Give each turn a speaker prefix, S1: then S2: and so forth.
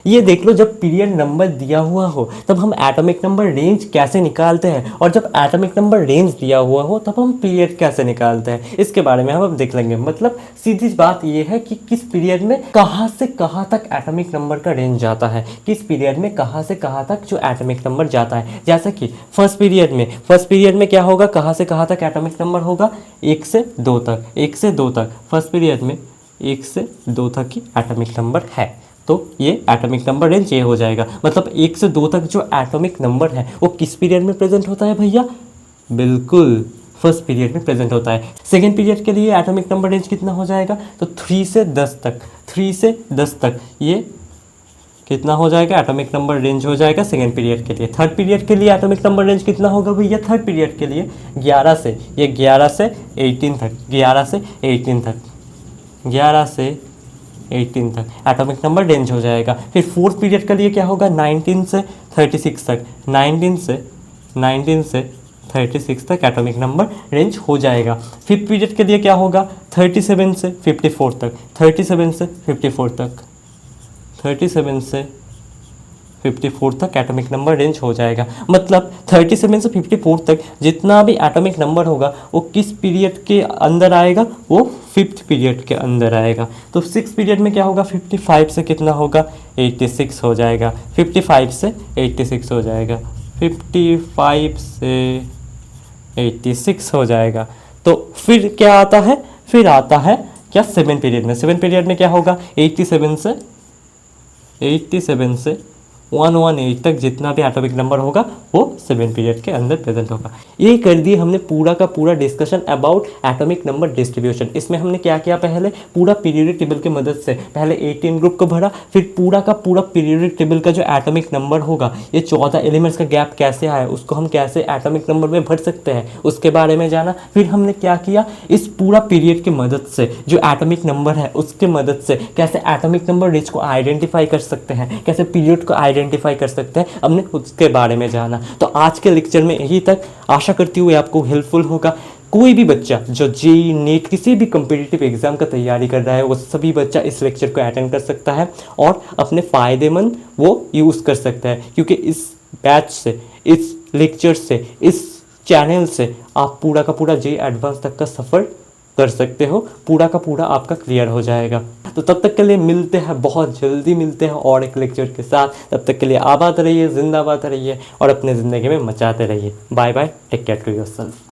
S1: ये देख लो, जब पीरियड नंबर दिया हुआ हो तब हम एटॉमिक नंबर रेंज कैसे निकालते हैं, और जब एटॉमिक नंबर रेंज दिया हुआ हो तब हम पीरियड कैसे निकालते हैं, इसके बारे में हम अब देख लेंगे। मतलब सीधी बात ये है कि किस पीरियड में कहाँ से कहाँ तक एटॉमिक नंबर का रेंज जाता है, किस पीरियड में कहाँ से कहाँ तक जो एटॉमिक नंबर जाता है। जैसा कि फर्स्ट पीरियड में क्या होगा, कहाँ से कहाँ तक एटॉमिक नंबर होगा, 1 से 2 तक, 1 से 2 तक। फर्स्ट पीरियड में 1 से 2 तक की एटॉमिक नंबर है, तो ये एटॉमिक नंबर रेंज ये हो जाएगा। मतलब 1 से 2 तक जो एटॉमिक नंबर है वो किस पीरियड में प्रेजेंट होता है भैया, बिल्कुल फर्स्ट पीरियड में प्रेजेंट होता है। सेकेंड पीरियड के लिए एटॉमिक नंबर रेंज कितना हो जाएगा, तो 3 से 10 तक, 3 से 10 तक ये कितना हो जाएगा, एटॉमिक नंबर रेंज हो जाएगा सेकेंड पीरियड के लिए। थर्ड पीरियड के लिए एटॉमिक नंबर रेंज कितना होगा भैया, थर्ड पीरियड के लिए 11 से, ये 11 से 18 तक, 11 से 18 तक, 11 से 18 तक एटॉमिक नंबर रेंज हो जाएगा। फिर फोर्थ पीरियड के लिए क्या होगा, 19 से 36 तक, 19 से 36 तक एटॉमिक नंबर रेंज हो जाएगा। फिफ्थ पीरियड के लिए क्या होगा, 37 से 54 तक, 37 से 54 तक, 37 से 54 तक एटॉमिक नंबर रेंज हो जाएगा। मतलब 37 से 54 तक जितना भी एटॉमिक नंबर होगा वो किस पीरियड के अंदर आएगा, वो फिफ्थ पीरियड के अंदर आएगा। तो सिक्स पीरियड में क्या होगा, 55 से कितना होगा, 86 हो जाएगा, 55 से 86 हो जाएगा, 55 से 86 हो जाएगा। तो फिर क्या आता है, फिर आता है क्या, सेवन पीरियड में। सेवन पीरियड में क्या होगा, 87 से 118 तक जितना भी एटॉमिक नंबर होगा वो सेवन पीरियड के अंदर प्रेजेंट होगा। ये कर दिए हमने पूरा का पूरा discussion about atomic number distribution. इसमें हमने क्या किया, पहले पूरा पीरियोडिक टेबल की मदद से पहले 18 ग्रुप को भरा, फिर पूरा का पूरा पीरियोडिक टेबल का जो एटॉमिक नंबर होगा, ये 14 एलिमेंट्स का गैप कैसे आया, उसको हम कैसे एटॉमिक नंबर में भर सकते हैं, उसके बारे में जाना। फिर हमने क्या किया, इस पूरा पीरियड की मदद से जो एटॉमिक नंबर है उसके मदद से कैसे एटॉमिक नंबर रेंज को आइडेंटिफाई कर सकते हैं, कैसे पीरियड को आइडेंटिफाई कर सकते हैं, हमने उसके बारे में जाना। तो आज के लेक्चर में यही तक, आशा करती हूँ आपको हेल्पफुल होगा। कोई भी बच्चा जो जेईई नीट किसी भी कम्पिटिटिव एग्जाम का तैयारी कर रहा है वो सभी बच्चा इस लेक्चर को अटेंड कर सकता है और अपने फ़ायदेमंद वो यूज़ कर सकता है, क्योंकि इस बैच से, इस लेक्चर से, इस चैनल से आप पूरा का पूरा जेईई एडवांस तक का सफ़र कर सकते हो, पूरा का पूरा आपका क्लियर हो जाएगा। तो तब तक के लिए मिलते हैं, बहुत जल्दी मिलते हैं और एक लेक्चर के साथ। तब तक के लिए आबाद रहिए, जिंदाबाद रहिए और अपने ज़िंदगी में मचाते रहिए। Bye bye, take care to yourself.